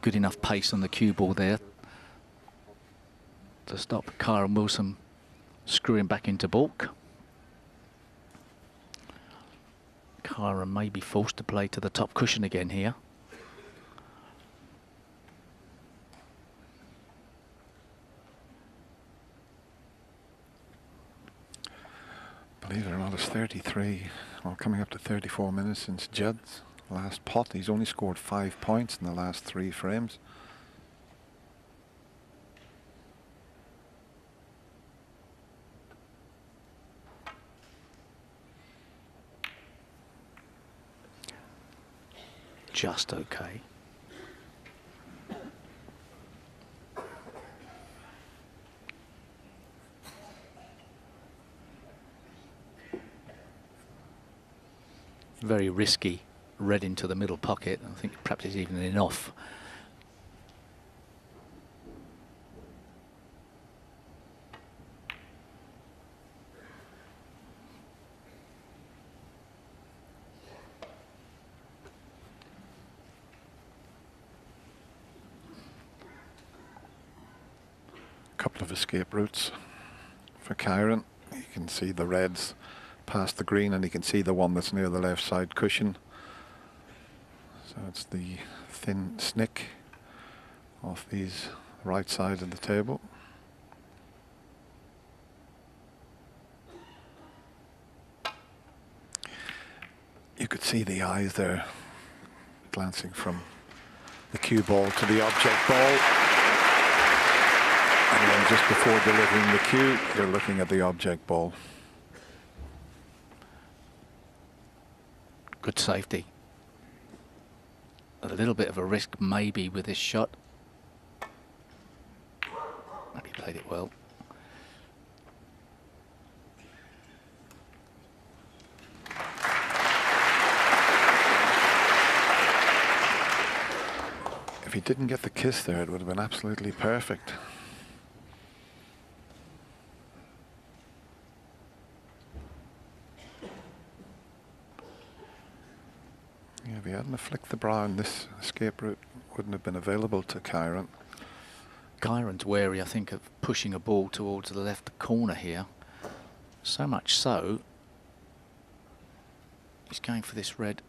good enough pace on the cue ball there to stop Kyren Wilson screwing back into baulk. Kyren may be forced to play to the top cushion again here. Believe it or not, it's 33, well, coming up to 34 minutes since Judd's last pot. He's only scored 5 points in the last 3 frames. Just okay. Very risky, red into the middle pocket. I think perhaps it's even an off. Couple of escape routes for Kyren. You can see the reds past the green, and you can see the one that's near the left side cushion. So it's the thin snick off these right side of the table. You could see the eyes there glancing from the cue ball to the object ball. And then just before delivering the cue, you're looking at the object ball. Good safety. A little bit of a risk maybe with this shot. Maybe played it well. If he didn't get the kiss there, it would have been absolutely perfect. If he hadn't flicked the brown, this escape route wouldn't have been available to Kyren. Kyren's wary, I think, of pushing a ball towards the left corner here. So much so, he's going for this red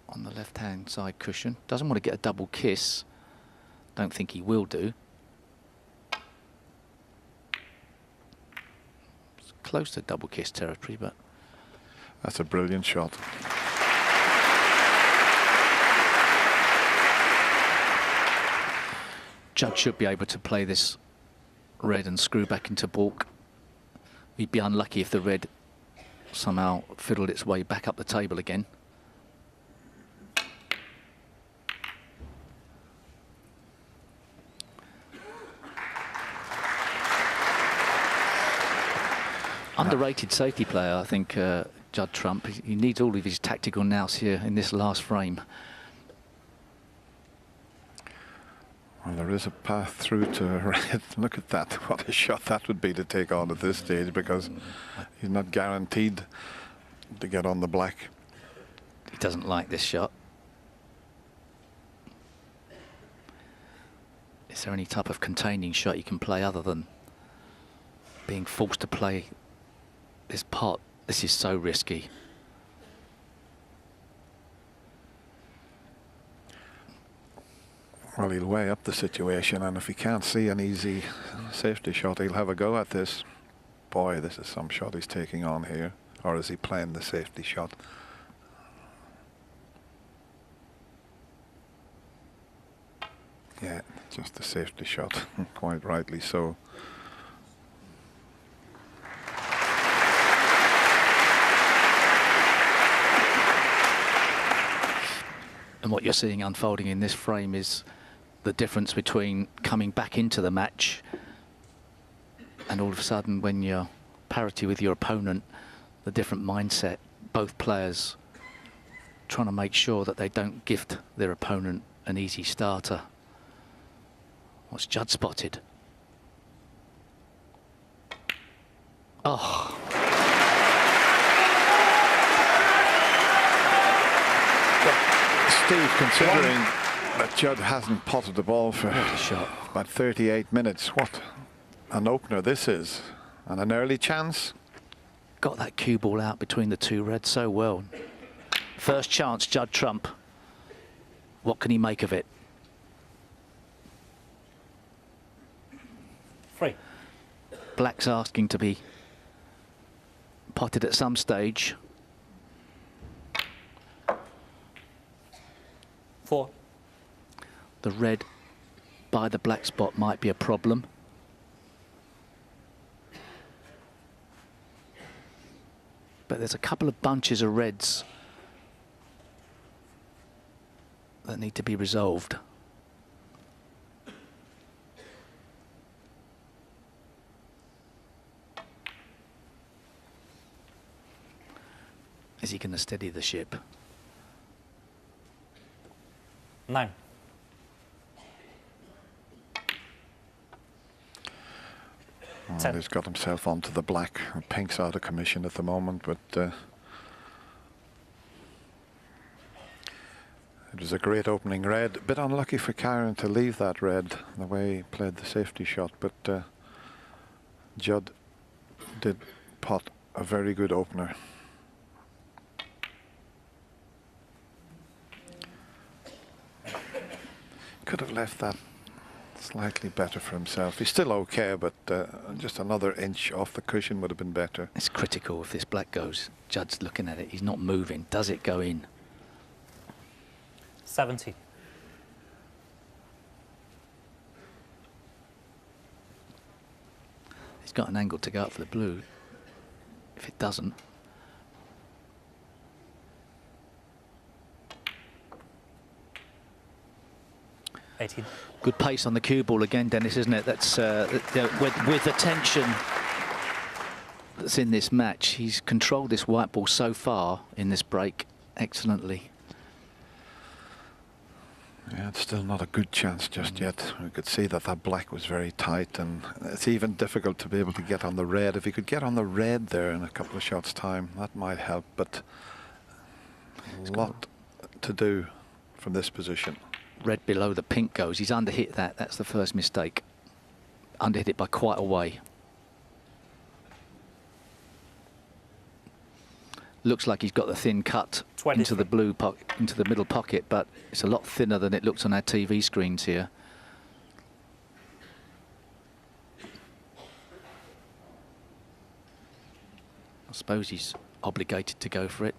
on the left-hand side cushion. Doesn't want to get a double kiss. Don't think he will do. It's close to double kiss territory, but... That's a brilliant shot. Judd should be able to play this red and screw back into baulk. He'd be unlucky if the red somehow fiddled its way back up the table again. Underrated safety player, I think, Judd Trump. He needs all of his tactical nous here in this last frame. Well, there is a path through to red. Look at that. What a shot that would be to take on at this stage, because he's not guaranteed to get on the black. He doesn't like this shot. Is there any type of containing shot you can play other than being forced to play this pot? This is so risky. Well, he'll weigh up the situation, and if he can't see an easy safety shot, he'll have a go at this. Boy, this is some shot he's taking on here. Or is he playing the safety shot? Yeah, just a safety shot, quite rightly so. And what you're seeing unfolding in this frame is the difference between coming back into the match and all of a sudden, when you're parity with your opponent, the different mindset. Both players trying to make sure that they don't gift their opponent an easy starter. What's Judd spotted? Oh. Steve, considering But Judd hasn't potted the ball for What a shot. about 38 minutes. What an opener this is. And an early chance. Got that cue ball out between the two reds so well. First chance, Judd Trump. What can he make of it? 3. Black's asking to be potted at some stage. 4. The red by the black spot might be a problem. But there's a couple of bunches of reds that need to be resolved. Is he going to steady the ship? 9. Oh, he's got himself onto the black. Pink's out of commission at the moment, but it was a great opening red. A bit unlucky for Kyren to leave that red, the way he played the safety shot, but Judd did pot a very good opener. Could have left that slightly better for himself. He's still okay, but just another inch off the cushion would have been better. It's critical if this black goes. Judd's looking at it. He's not moving. Does it go in? 70. He's got an angle to go up for the blue. If it doesn't. Good pace on the cue ball again, Dennis, isn't it? That's with the tension that's in this match, he's controlled this white ball so far in this break excellently. Yeah, it's still not a good chance just yet. We could see that that black was very tight, and it's even difficult to be able to get on the red. If he could get on the red there in a couple of shots' time, that might help, but a lot to do from this position. Red below the pink goes. He's underhit that. That's the first mistake. Underhit it by quite a way. Looks like he's got the thin cut into the blue into the middle pocket, but it's a lot thinner than it looks on our TV screens here. I suppose he's obligated to go for it.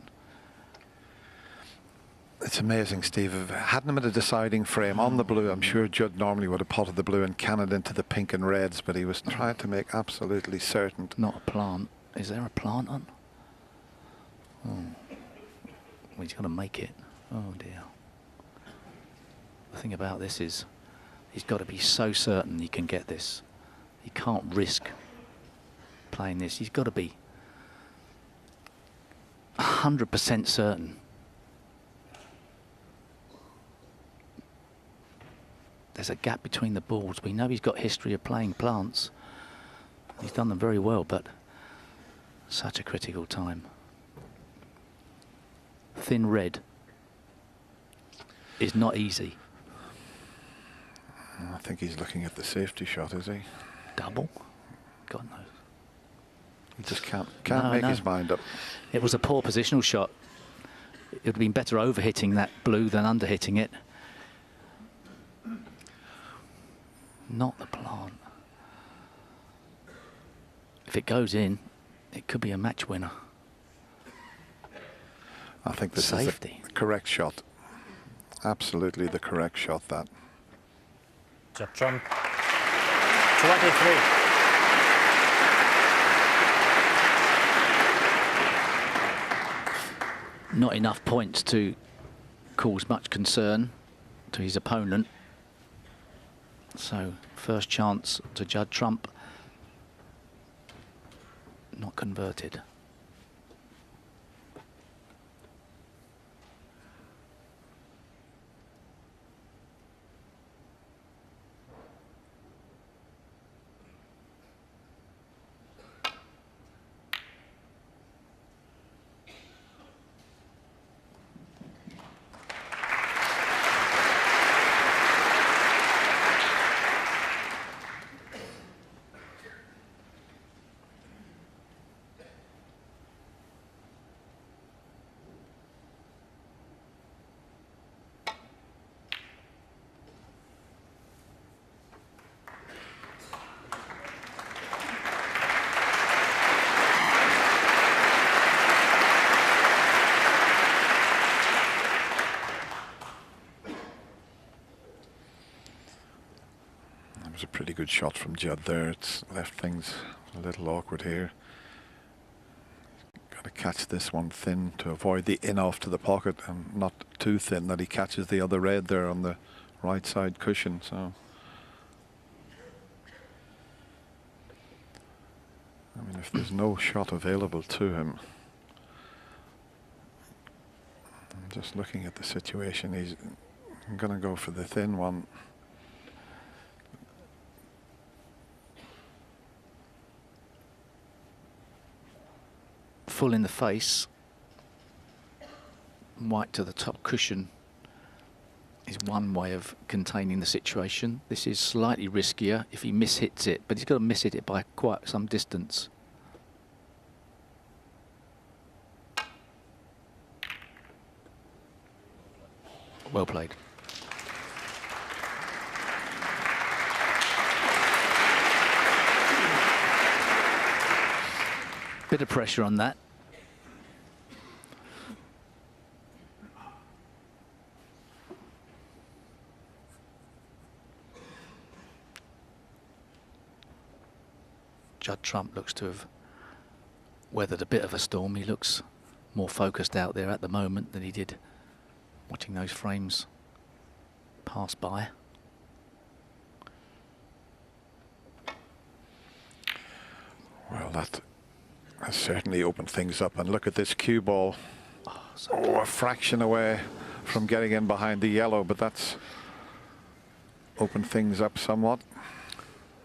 It's amazing, Steve. If it hadn't been a deciding frame on the blue, I'm sure Judd normally would have potted the blue and cannoned into the pink and reds, but he was trying to make absolutely certain. Not a plant. Is there a plant on? Oh. Well, he's got to make it. Oh dear. The thing about this is he's got to be so certain he can get this. He can't risk playing this. He's got to be 100% certain. There's a gap between the balls. We know he's got history of playing plants. He's done them very well, but such a critical time. Thin red is not easy. I think he's looking at the safety shot, is he? Double? God knows. He just can't make his mind up. It was a poor positional shot. It would have been better overhitting that blue than underhitting it. Not the plant. If it goes in, it could be a match winner. I think this is the correct shot. Absolutely the correct shot, that. Judd Trump. 23. Not enough points to cause much concern to his opponent. So, first chance to Judd Trump. Not converted. was a pretty good shot from Judd there. It's left things a little awkward here. Got to catch this one thin to avoid the in off to the pocket, and not too thin that he catches the other red there on the right side cushion. So I mean, if there's no shot available to him, I'm just looking at the situation, he's going to go for the thin one. Full in the face, white to the top cushion is one way of containing the situation. This is slightly riskier if he mishits it, but he's got to mishit it by quite some distance. Well played. Bit of pressure on that. Judd Trump looks to have weathered a bit of a storm. He looks more focused out there at the moment than he did watching those frames pass by. Well, that has certainly opened things up. And look at this cue ball. Oh, a fraction away from getting in behind the yellow, but that's opened things up somewhat.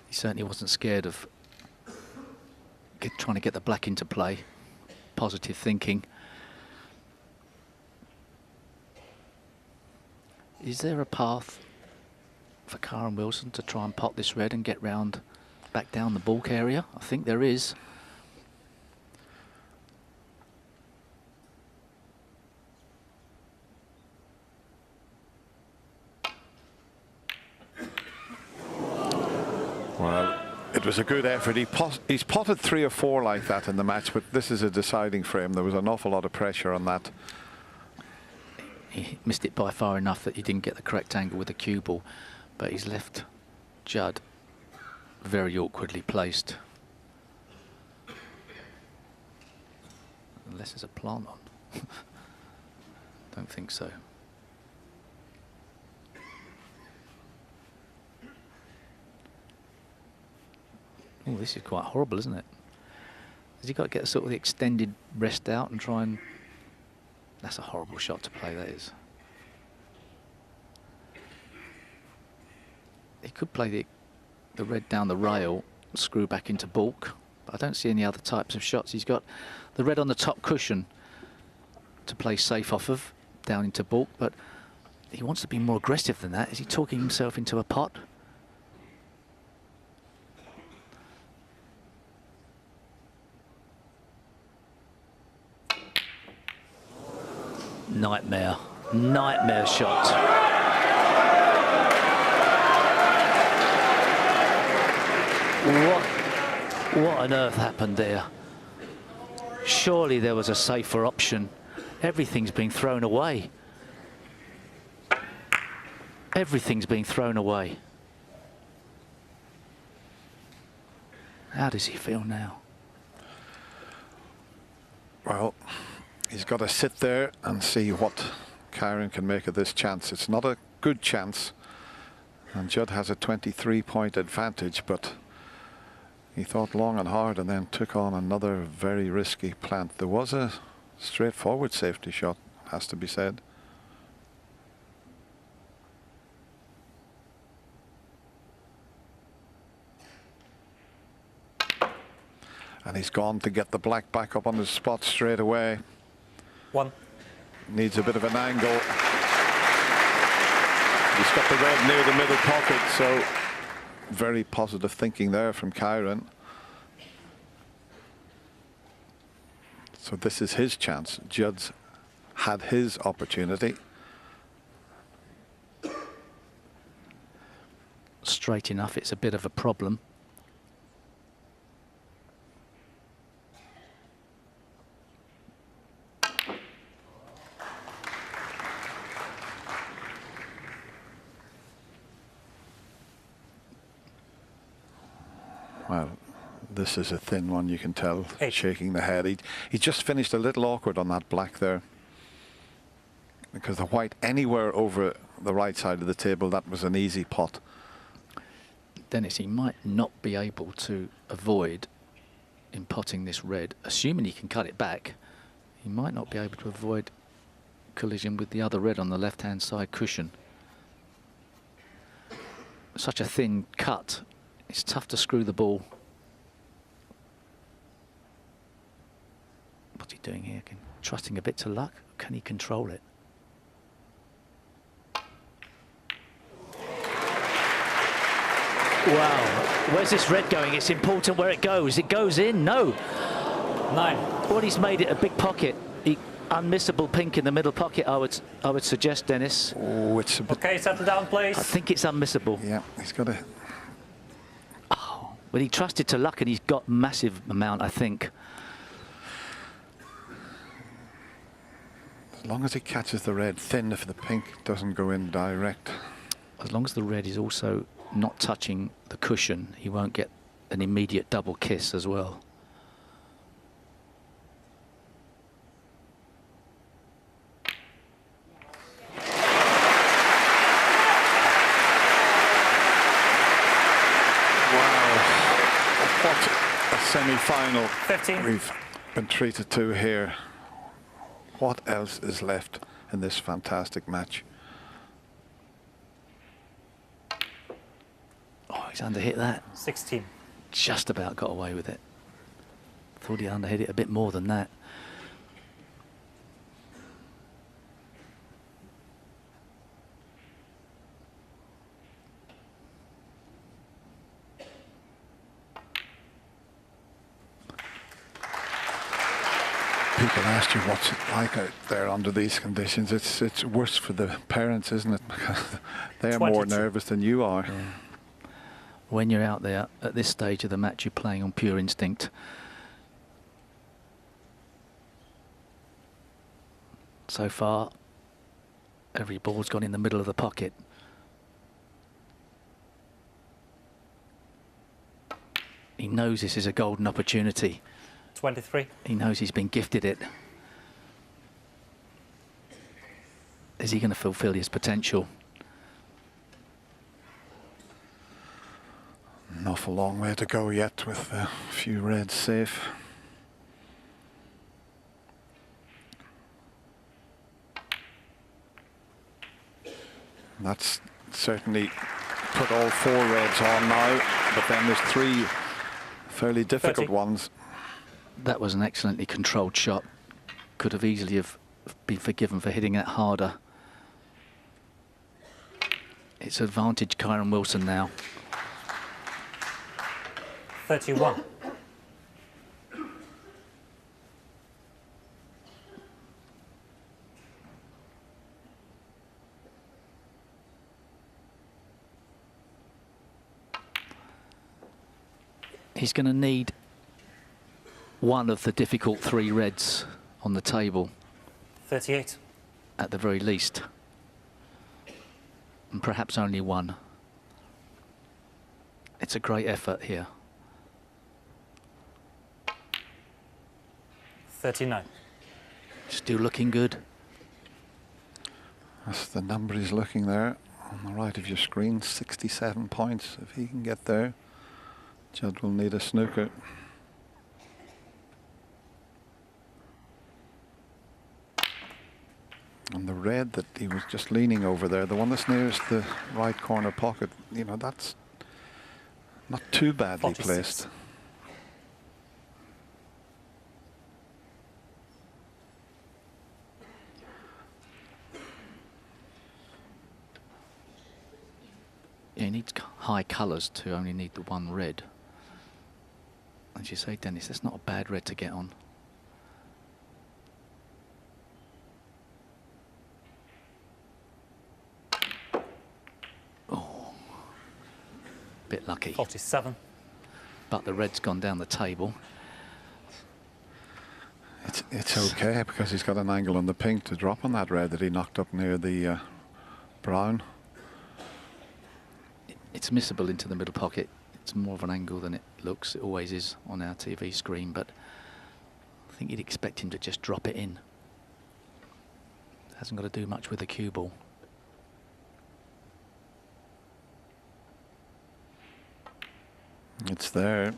He certainly wasn't scared of trying to get the black into play. Positive thinking. Is there a path for Kyren Wilson to try and pot this red and get round back down the balk area? I think there is. Well, it was a good effort. He's potted 3 or 4 like that in the match, but this is a deciding frame. There was an awful lot of pressure on that. He missed it by far enough that he didn't get the correct angle with the cue ball, but he's left Judd very awkwardly placed. Unless there's a plant on. Don't think so. Oh, this is quite horrible, isn't it? Has he got to get sort of the extended rest out and try and... That's a horrible shot to play, that is. He could play the red down the rail, screw back into balk, but I don't see any other types of shots. He's got the red on the top cushion to play safe off of, down into balk, but he wants to be more aggressive than that. Is he talking himself into a pot? Nightmare. Nightmare shot. What on earth happened there? Surely there was a safer option. Everything's been thrown away. Everything's been thrown away. How does he feel now? Well, he's got to sit there and see what Kyren can make of this chance. It's not a good chance, and Judd has a 23-point advantage, but he thought long and hard and then took on another very risky plant. There was a straightforward safety shot, has to be said. And he's gone to get the black back up on his spot straight away. 1. Needs a bit of an angle. He's got the red near the middle pocket, so very positive thinking there from Kyren. So this is his chance. Judd's had his opportunity. Straight enough, it's a bit of a problem. Well, this is a thin one, you can tell, 8. shaking the head. He just finished a little awkward on that black there. Because the white anywhere over the right side of the table, that was an easy pot. Dennis, he might not be able to avoid in potting this red, assuming he can cut it back. He might not be able to avoid collision with the other red on the left-hand side cushion. Such a thin cut, it's tough to screw the ball. What's he doing here? Trusting a bit to luck? Can he control it? Wow, where's this red going? It's important where it goes. It goes in, no. 9. Well, he's made it a big pocket. Unmissable pink in the middle pocket, I would suggest, Dennis. Oh, it's a bit... Okay, settle down, please. I think it's unmissable. Yeah, he's got a... Oh, but he trusted to luck and he's got massive amount, I think. As long as he catches the red thin, if the pink doesn't go in direct. As long as the red is also not touching the cushion, he won't get an immediate double kiss as well. Semi-final 15. we've been treated to here. What else is left in this fantastic match? Oh, he's underhit that. 16. Just about got away with it. Thought he underhit it a bit more than that. People asked you what's it like out there under these conditions. It's worse for the parents, isn't it? Because they're 22. more nervous than you are. Yeah. When you're out there at this stage of the match, you're playing on pure instinct. So far, every ball's gone in the middle of the pocket. He knows this is a golden opportunity. 23. He knows he's been gifted it. Is he going to fulfill his potential? An awful long way to go yet with a few reds safe. That's certainly put all 4 reds on now, but then there's 3 fairly difficult 30. ones. That was an excellently controlled shot. Could have easily have been forgiven for hitting it harder. It's advantage Kyren Wilson now. 31. He's going to need one of the difficult 3 reds on the table 38. at the very least, and perhaps only one. It's a great effort here. 39. Still looking good. That's the number he's looking there on the right of your screen, 67 points. If he can get there, Judd will need a snooker. And the red that he was just leaning over there, the one that's nearest the right corner pocket, you know, that's not too badly 46. placed. Yeah, he needs high colours to only need the one red. As you say, Dennis, that's not a bad red to get on. Oh, bit lucky. 47. But the red's gone down the table. It's okay because he's got an angle on the pink to drop on that red that he knocked up near the brown. It's missable into the middle pocket. It's more of an angle than it looks. It always is on our TV screen, but I think you'd expect him to just drop it in. Hasn't got to do much with the cue ball. It's there.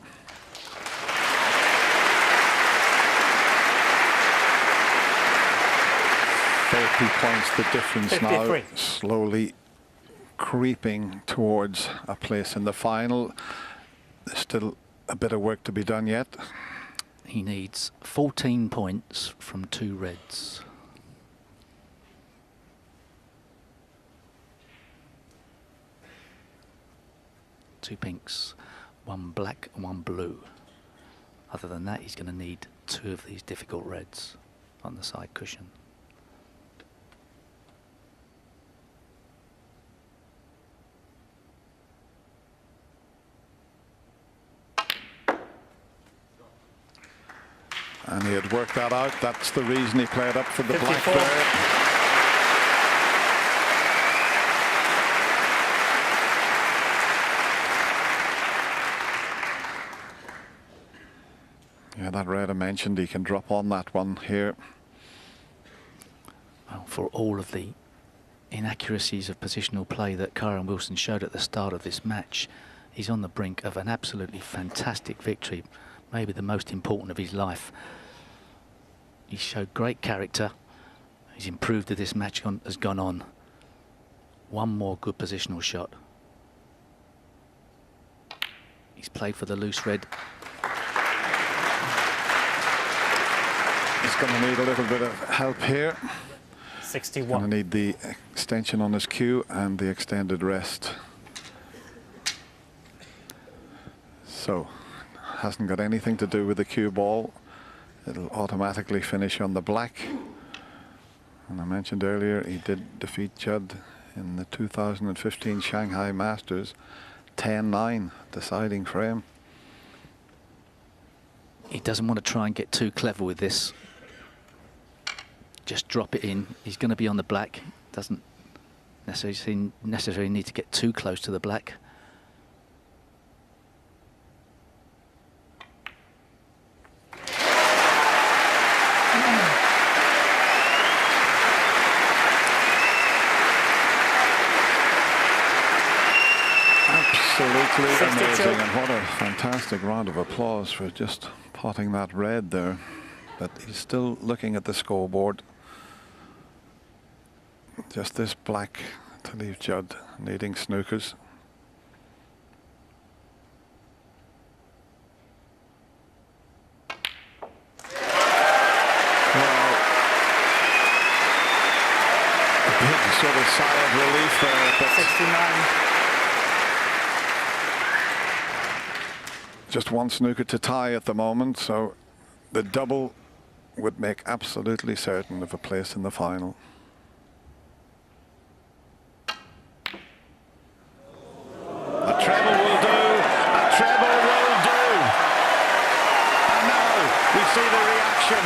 Points the difference 53. now, slowly creeping towards a place in the final. There's still a bit of work to be done yet. He needs 14 points from 2 reds. Two pinks, 1 black and 1 blue. Other than that, he's going to need 2 of these difficult reds on the side cushion. And he had worked that out. That's the reason he played up for the 54. black there. Yeah, that red I mentioned, he can drop on that one here. Well, for all of the inaccuracies of positional play that Kyren Wilson showed at the start of this match, he's on the brink of an absolutely fantastic victory, maybe the most important of his life. He showed great character. He's improved as this match has gone on. One more good positional shot. He's played for the loose red. He's going to need a little bit of help here. 61. Going to need the extension on his cue and the extended rest. So, hasn't got anything to do with the cue ball. It'll automatically finish on the black. And I mentioned earlier, he did defeat Judd in the 2015 Shanghai Masters. 10-9, deciding for him. He doesn't want to try and get too clever with this. Just drop it in. He's going to be on the black. Doesn't necessarily need to get too close to the black. Absolutely 62. amazing, and what a fantastic round of applause for just potting that red there. But he's still looking at the scoreboard. Just this black to leave Judd needing snookers. Well, a big sort of sigh of relief there, but 69. just 1 snooker to tie at the moment, so the double would make absolutely certain of a place in the final. A treble will do. A treble will do. And now we see the reaction.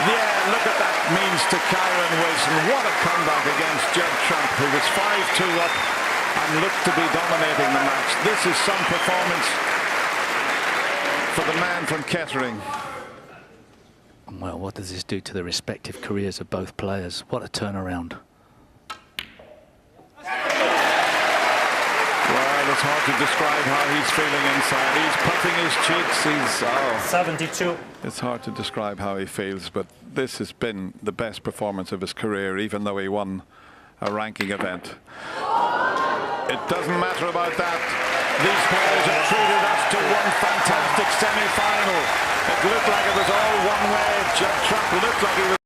Yeah, look at that means to Kyren Wilson. What a comeback against Judd Trump, who was 5-2 up and looked to be dominating the match. This is some performance for the man from Kettering. Well, what does this do to the respective careers of both players? What a turnaround. Well, it's hard to describe how he's feeling inside. He's puffing his cheeks. 72. It's hard to describe how he feels, but this has been the best performance of his career, even though he won a ranking event. It doesn't matter about that. These players have treated us to one fantastic semi-final. It looked like it was all one way. Judd Trump looked like he was